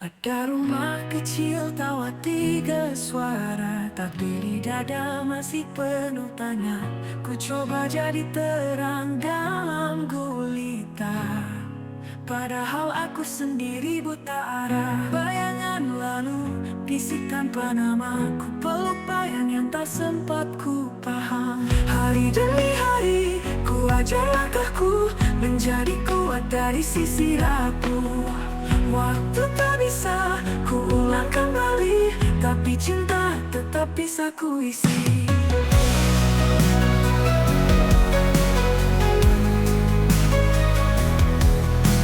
Ada rumah kecil tawa tiga suara, tapi di dada masih penuh tanya. Ku coba jadi terang dalam gulita, padahal aku sendiri buta arah. Bayangan lalu bisik tanpa nama, ku peluk bayang yang tak sempat ku paham. Hari demi hari ku ajar langkahku menjadi kuat dari sisi rapuh. Waktu tak bisa ku ulang kembali, tapi cinta tetap bisa ku isi.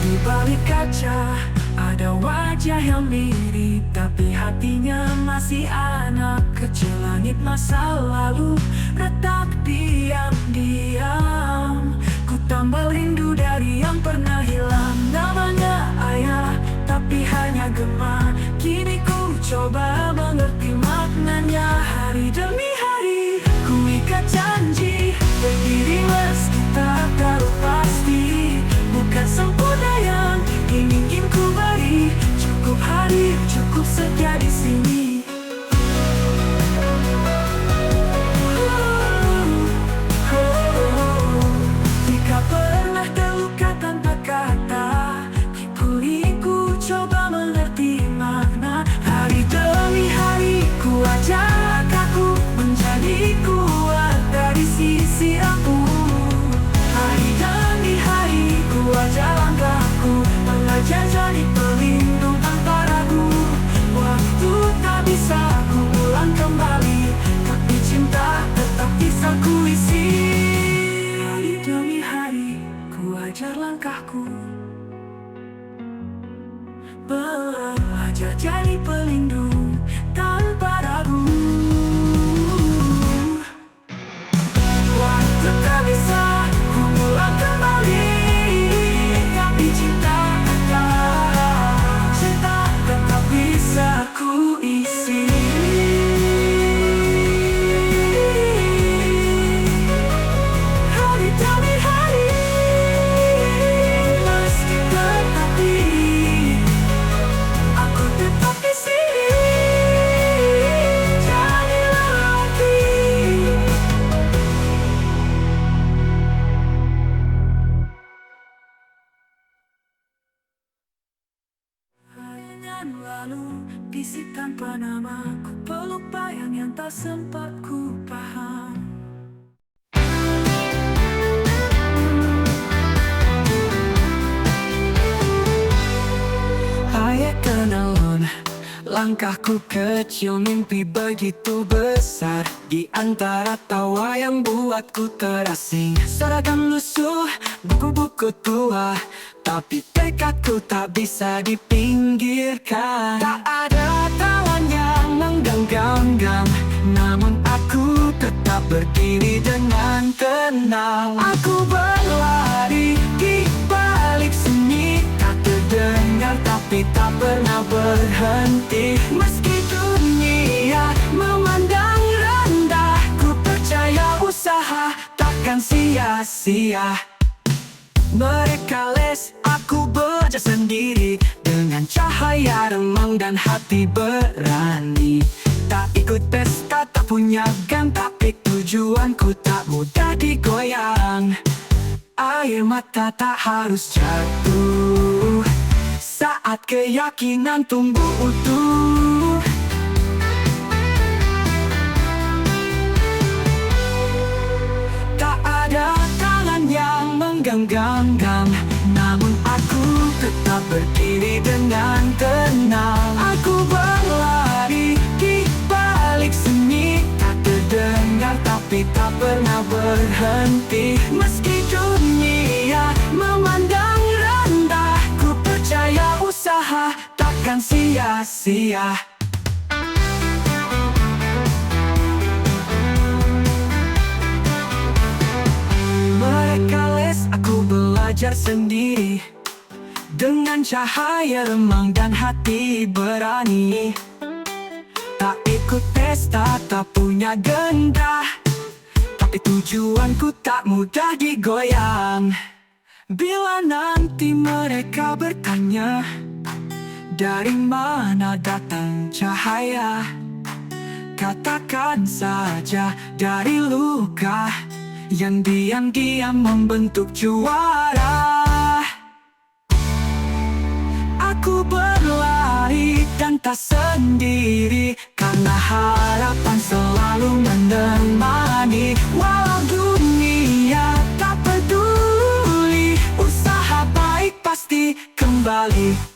Di balik kaca ada wajah yang mirip, tapi hatinya masih anak kecil. Langit masa lalu retak diam-diam. Ku tambah rindu dari yang pernah hilang. Namanya ayah, tapi hanya gema. Kini ku coba mengerti maknanya. Hari demi hari ku ikat janji, berdiri meski tak tahu pasti. Bukan sempurna yang ingin ku beri, cukup hadir, cukup setia di sini. Jika pernah terluka tanpa kata, ku coba mengerti makna. Hari demi hari ku ajak aku menjadi kuat dari sisi aku. Hari demi hari ku ajak langkahku, mengajar jadi pelindung tanpa ragu. Waktu tak bisa ku ulang kembali, tapi cinta tetap bisa ku isi. Hari demi hari ku ajar langkahku, belajar jadi pelindung tanpa ragu. Waktu tak bisa ku ulang kembali, tapi cinta tetap bisa ku isi. Hari demi hari meski tetapi aku tetap di sini, jadi lelaki. Bayangan lalu bisik tanpa nama, ku peluk bayang yang tak sempat ku paham. Ayah kenalun, langkahku kecil, mimpi begitu besar. Di antara tawa yang buatku terasing, seragam lusuh, buku-buku tua, tapi tekadku tak bisa dipinggirkan. Tak ada tangan yang menggenggam, namun aku tetap berdiri dengan tenang. Aku berlari di balik seni, tak terdengar tapi tak pernah berhenti. Meski dunia memandang rendah, ku percaya usaha takkan sia-sia. Mereka les, aku belajar sendiri, dengan cahaya remang dan hati berani. Tak ikut pesta, tak punya gang, tapi tujuanku tak mudah digoyang. Air mata tak harus jatuh saat keyakinan tumbuh utuh. Tak ada tangan yang menggenggam, namun aku tetap berdiri dengan tenang. Aku berlari di balik seni, tak terdengar tapi tak pernah berhenti. Meski dunia memandang rendah, ku percaya usaha takkan sia-sia. Mereka les, aku belajar sendiri, dengan cahaya remang dan hati berani. Tak ikut pesta, tak punya gendah, tapi tujuanku tak mudah digoyang. Bila nanti mereka bertanya, Dari mana datang cahaya? Katakan saja dari luka yang diam-diam membentuk juara. Aku berlari dan tak sendiri, karena harapan selalu menemani. Walau dunia tak peduli, usaha baik pasti kembali.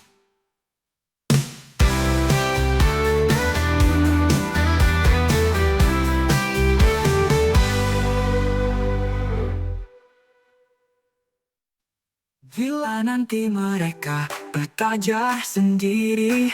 Bila nanti mereka bertajar sendiri,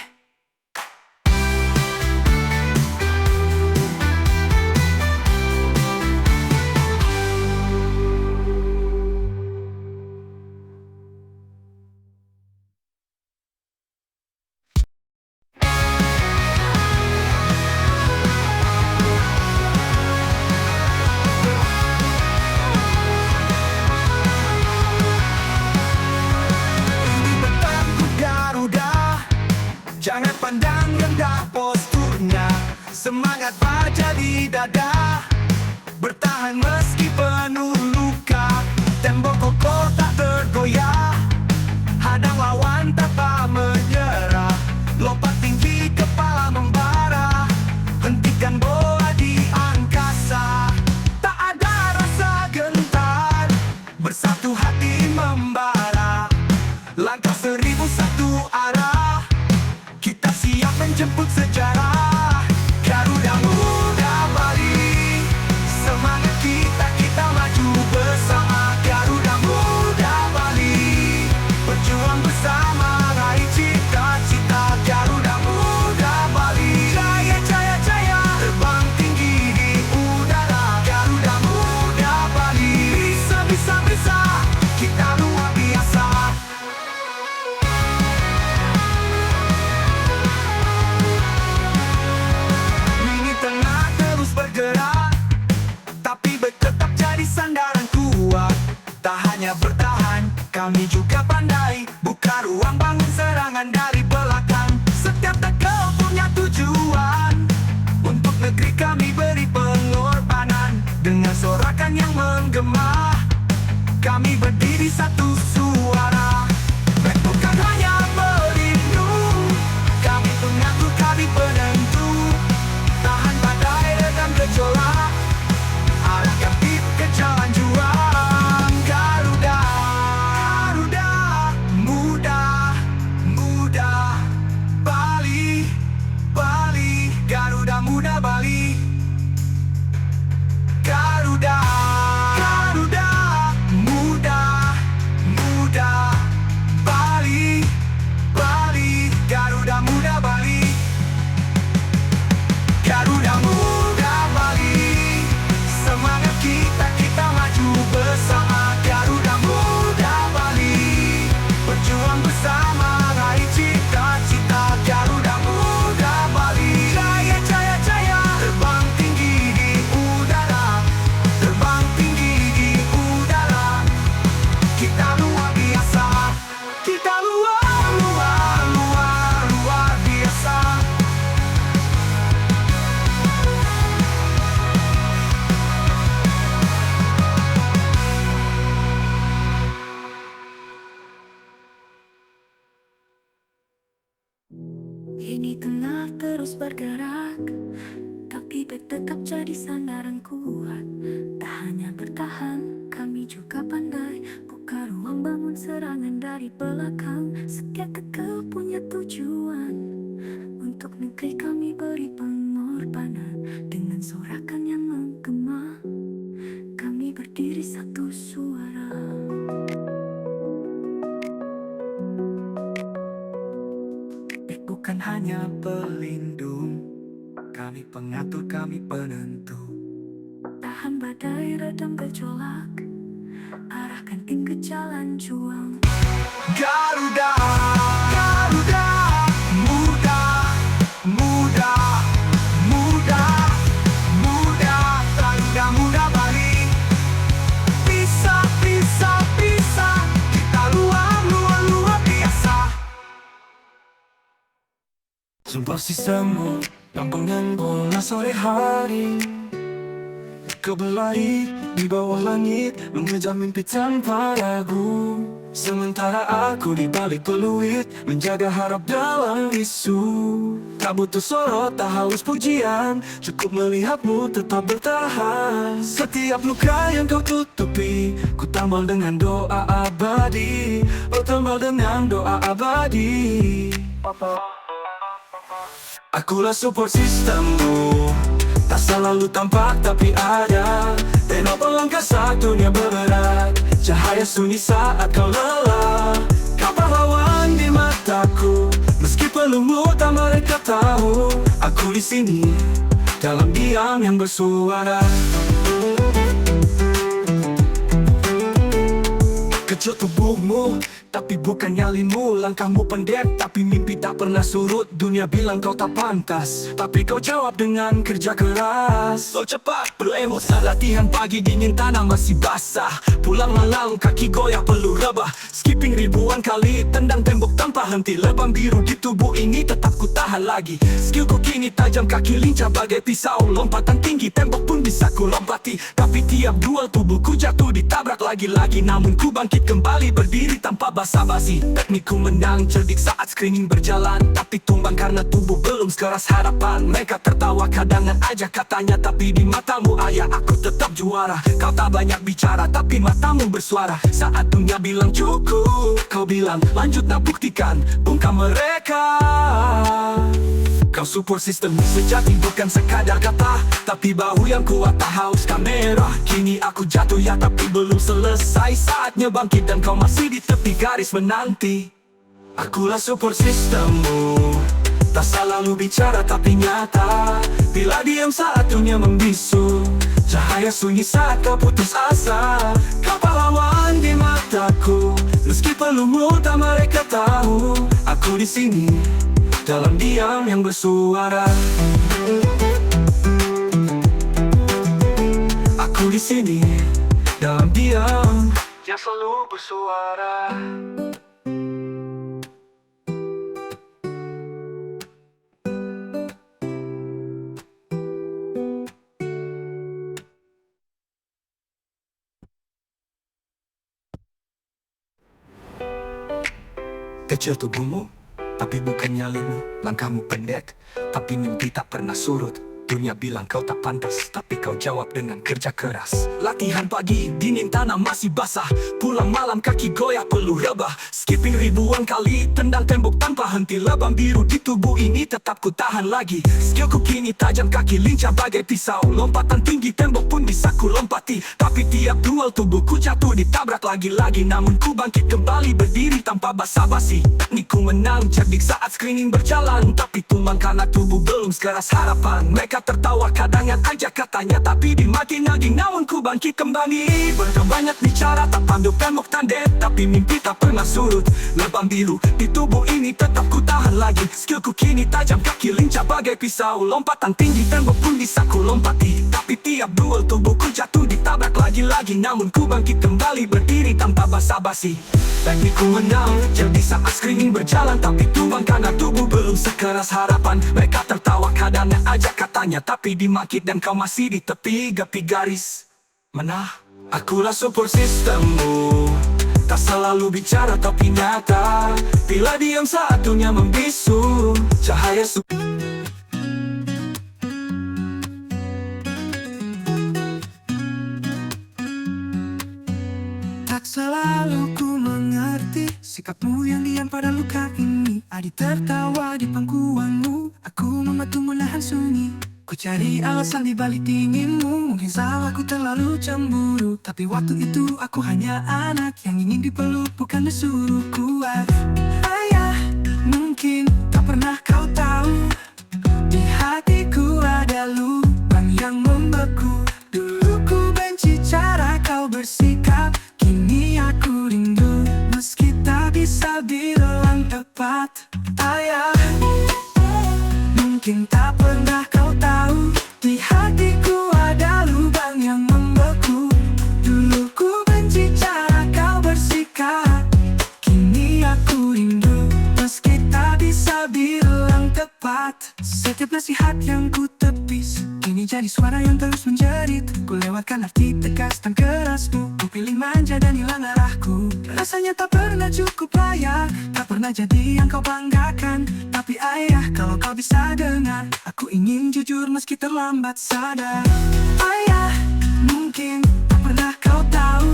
jangan pandang rendah posturnya. Semangat baja di dada, bertahan meski penuh luka. Tembok kokoh tak tergoyah, hadang lawan tanpa menyerah. Lompat tinggi kepala membara, hentikan bola di angkasa. Tak ada rasa gentar, bersatu hati membara. Langkah 1001 arah, kita siap menjemput sejarah. Garuda Muda Bali, semangat kita maju bersama. Garuda Muda Bali, berjuang bersama, raih cita-cita. Garuda Muda Bali, jaya jaya jaya, terbang tinggi di udara. Garuda Muda Bali, bisa bisa bisa, kita luar biasa. Bergerak, tapi tetap jadi sandaran kuat. Tak hanya bertahan, kami juga pandai buka ruang bangun serangan dari belakang. Setiap tackle punya tujuan, untuk negeri kami beri pengorbanan. Dengan sorakan yang menggema, kami berdiri satu suara. Bukan hanya pelindung, kami pengatur, kami penentu. Tahan badai, redam gejolak, arahkan tim ke jalan juang. Garuda, Garuda Muda, Muda Bali, Bali. Garuda Muda Bali, Garuda, Garuda Muda, Muda Bali, Bali. Garuda Muda Bali, Garuda Muda Bali, semangat kita maju bersama. Garuda Muda Bali, berjuang bersama, raih cita-cita. Garuda Muda Bali, jaya jaya jaya, terbang tinggi di udara. Terbang tinggi di udara, kita luar biasa. Kita luar biasa. Ini tengah terus bergerak, tapi tetap jadi sandaran kuat. Tak hanya bertahan, kami juga pandai buka ruang bangun serangan dari belakang. Setiap tekel punya tujuan, untuk negeri kami beri pengorbanan. Dengan sorakan yang menggema, kami berdiri satu suara. Bukan hanya pelindung, kami pengatur, kami penentu. Tahan badai, redam gejolak, arahkan tim ke jalan juang. Garuda, Garuda Muda, Muda, Muda, Muda. Garuda Muda Bali, bisa, bisa, bisa, kita luar biasa. Sebuah sistemmu yang pengen bola sore hari, kau berlari di bawah langit mengejar mimpi tanpa ragu. Sementara aku di balik peluit menjaga harap dalam isu. Tak butuh sorot, tak haus pujian, cukup melihatmu tetap bertahan. Setiap luka yang kau tutupi, ku tambal dengan doa abadi. Oh, tambal dengan doa abadi. Akulah support sistemmu, tak selalu tampak tapi ada. Tengok pelangkah saat dunia berat, cahaya sunyi saat kau lelah. Kau pahlawan di mataku, meski pelungmu tak mereka tahu. Aku di sini dalam diam yang bersuara. Kecil tubuhmu, tapi bukan nyalimu. Langkahmu pendek, tapi mimpi tak pernah surut. Dunia bilang kau tak pantas, tapi kau jawab dengan kerja keras. Lo cepat, perlu emosi. Latihan pagi dingin, tanah masih basah. Pulang malam, kaki goyah perlu rebah. Skipping ribuan kali, tendang tembok tanpa henti. Lebam biru di tubuh ini tetap ku tahan lagi. Skillku kini tajam, kaki lincah bagai pisau. Lompatan tinggi, tembok pun bisa ku lompati. Tapi tiap duel tubuhku jatuh ditabrak lagi-lagi. Namun ku bangkit kembali berdiri tanpa basa-basi. Teknikku menang cerdik saat screening berjalan, tapi tumbang karena tubuh belum sekeras harapan. Mereka tertawa kadangan aja katanya, tapi di matamu ayah aku tetap juara. Kau tak banyak bicara, tapi matamu bersuara. Saat dunia bilang cukup, kau bilang lanjut, nak buktikan bungkam mereka. Kau support system sejati, bukan sekadar kata, tapi bahu yang kuat tak haus kamera. Kini aku jatuh ya, tapi belum selesai. Saatnya bangkit dan kau masih di tepi garis menanti. Akulah support systemmu, tak selalu bicara tapi nyata. Bila diam saat dunia membisu, cahaya sunyi saat kau putus asa. Kau pahlawan di mataku, meski pelungmu tak mereka tahu. Aku di sini dalam diam yang bersuara. Aku di sini dalam diam yang selalu bersuara. Kecil tubuhmu, tapi bukan nyalimu. Langkahmu pendek, tapi mimpi tak pernah surut. Dunia bilang kau tak pantas, tapi kau jawab dengan kerja keras. Latihan pagi, dingin tanah masih basah. Pulang malam kaki goyah perlu rebah. Skipping ribuan kali, tendang tembok tanpa henti. Lebam biru di tubuh ini tetap ku tahan lagi. Skillku kini tajam, kaki lincah bagai pisau. Lompatan tinggi, tembok pun bisa ku lompati. Tapi tiap duel tubuhku jatuh ditabrak lagi-lagi. Namun ku bangkit kembali berdiri tanpa basa-basi. Teknikku menang cerdik saat screening berjalan, tapi tumbang karena tubuh belum sekeras harapan. Mereka tertawa kadangan aja katanya, tapi di mati naging. Namun ku bangkit kembali. Mereka banyak bicara, tak panduk tembok tandek, tapi mimpi tak pernah surut. Lebam biru di tubuh ini tetap ku tahan lagi. Skillku kini tajam, kaki lincah bagai pisau. Lompatan tinggi, tembok pun bisa ku lompati. Tapi tiap duel tubuhku jatuh ditabrak lagi-lagi. Namun ku bangkit kembali berdiri tanpa basa-basi. Teknikku menang cerdik saat screening berjalan, tapi tumbang karena tubuh belum sekeras harapan. Mereka tertawa kadangan aja katanya, tapi dimakit dan kau masih di tepi garis mana. Akulah support sistemmu, tak selalu bicara tapi nyata. Bila diam saat dunia membisu, cahaya tak selalu ku mengerti sikapmu yang diam pada luka ini. Adik tertawa di pangkuanmu, aku mematumu lahan sunyi. Ku cari alasan di balik dinginmu, mungkin salahku terlalu cemburu. Tapi waktu itu aku hanya anak yang ingin dipeluk, bukan disuruh kuat. Ayah, mungkin tak pernah kau tahu, di hatiku ada lubang yang membeku. Dulu ku benci cara kau bersikap, kini aku rindu meski tak bisa bilang tepat. Ayah, mungkin tak pernah kau tahu, di hatiku ada lubang yang membeku. Dulu ku benci cara kau bersikap, kini aku rindu meski tak bisa bilang tepat. Setiap nasihat yang ku tepis kini jadi suara yang terus menjerit. Ku lewatkan arti tegas dan kerasmu. Ku pilih manja dan hilang arahku. Rasanya tak pernah cukup layak, tak pernah jadi yang kau banggakan. Tapi ayah, kalau kau bisa dengar, aku ingin jujur meski terlambat sadar. Ayah, mungkin tak pernah kau tahu,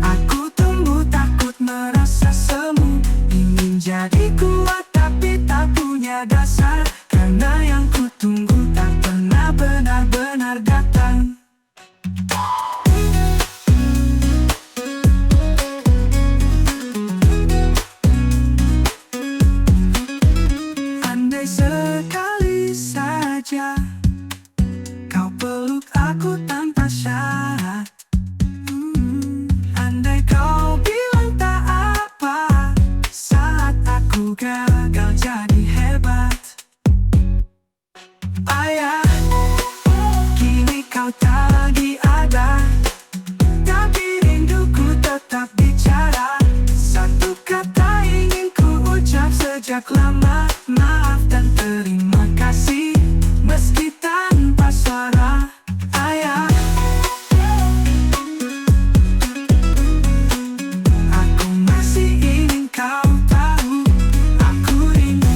aku tumbuh takut merasa semu. Ingin jadi kuat tapi tak punya dasar, karena yang ku tunggu tak pernah benar-benar datang. Andai sekali saja kau peluk aku tanpa syarat, andai kau bilang tak apa saat aku gagal jadi hebat. Ayah, kini kau tak lagi ada, tapi rinduku tetap bicara. Satu kata ingin ku ucap sejak lama, maaf dan terima kasih, meski tanpa suara. Ayah, aku masih ingin kau tahu, aku rindu.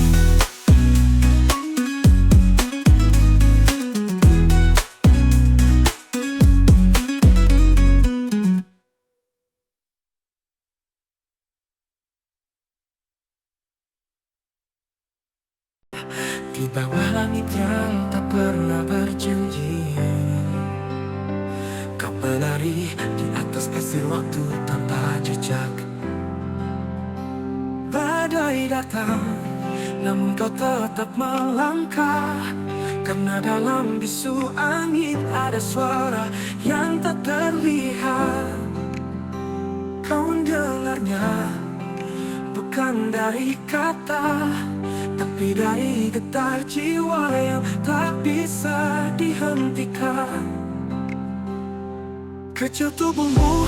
Di bawah langit yang tak pernah berjanji, kau berlari di atas pasir waktu tanpa jejak. Badai datang, namun kau tetap melangkah, karena dalam bisu angin ada suara yang tak terlihat. Kau mendengarnya bukan dari kata, tapi dari getar jiwa yang tak bisa dihentikan. Kecil tubuhmu,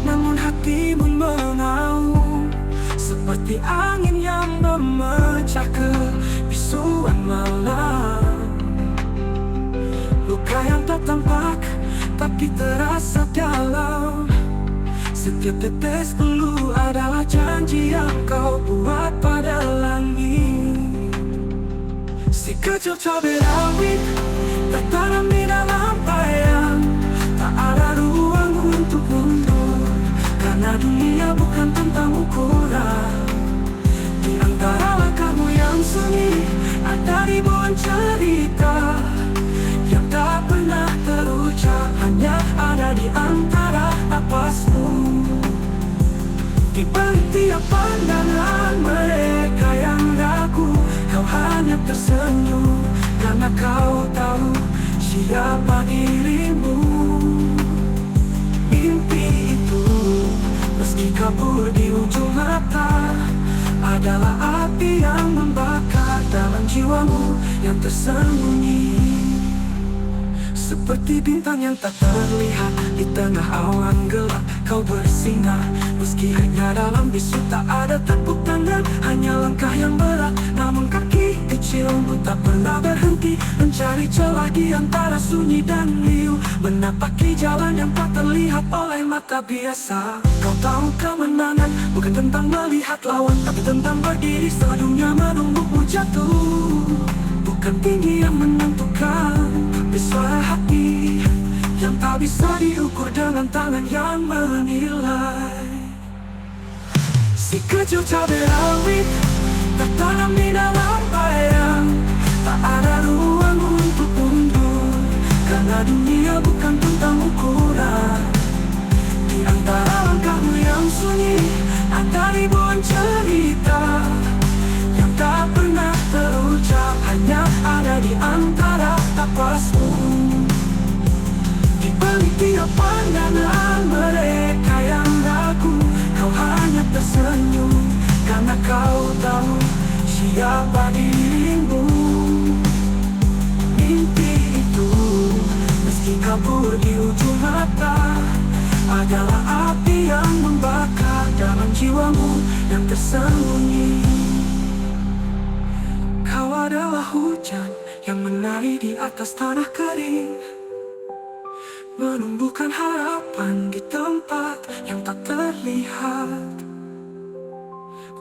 namun hatimu mengaum, seperti angin yang memecah kebisuan malam. Luka yang tak tampak, tapi terasa dalam. Setiap tetes bulu adalah janji yang kau buat pada langit. Si kecil cabai rawit tertanam di dalam bayang, tak ada ruang untuk mundur, karena dunia bukan tentang ukuran. Di antara langkahmu yang sunyi ada ribuan cerita yang tak pernah terucap, hanya ada di antara napasmu. Di balik tiap pandangan mereka yang ragu, kau hanya tersenyum, karena kau tahu siapa dirimu. Mimpi itu, meski kabur di ujung mata, adalah api yang membakar dalam jiwamu yang tersembunyi. Seperti bintang yang tak terlihat di tengah awan gelap, kau bersinar. Meski hanya dalam bisu tak ada tepuk tangan, hanya langkah yang berat. Namun kaki kecilmu tak pernah berhenti, mencari celah di antara sunyi dan liu, menapaki jalan yang tak terlihat oleh mata biasa. Kau tahu kemenangan bukan tentang melihat lawan, tapi tentang berdiri setelah dunia menunggumu jatuh. Bukan tinggi yang menentukan, tapi suara hati yang tak bisa diukur dengan tangan yang menilai. Si kecil cabai rawit tertanam di dalam bayang, tak ada ruang untuk mundur, karena dunia bukan tentang ukuran. Di antara langkahmu yang sunyi ada ribuan cerita yang tak pernah terucap, hanya ada di antara napasmu. Di balik tiap pandangan mereka yang ragu, kau hanya tersenyum, karena kau tahu siapa dirimu. Mimpi itu, meski kabur di ujung mata, adalah api yang membakar dalam jiwamu yang tersembunyi. Kau adalah hujan yang menari di atas tanah kering, menumbuhkan harapan di tempat yang tak terlihat.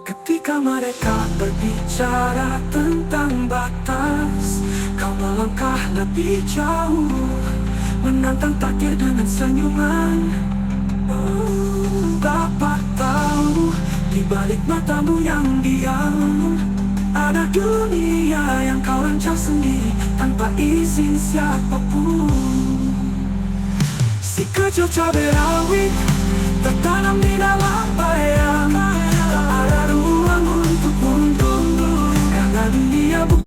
Ketika mereka berbicara tentang batas, kau melangkah lebih jauh, menantang takdir dengan senyuman. Dapat tahu, di balik matamu yang diam, ada dunia yang kau rancang sendiri tanpa izin siapapun. Si kecil cabai rawit tertanam di dalam bayang, tak ada ruang untuk untukmu, karena dunia bukan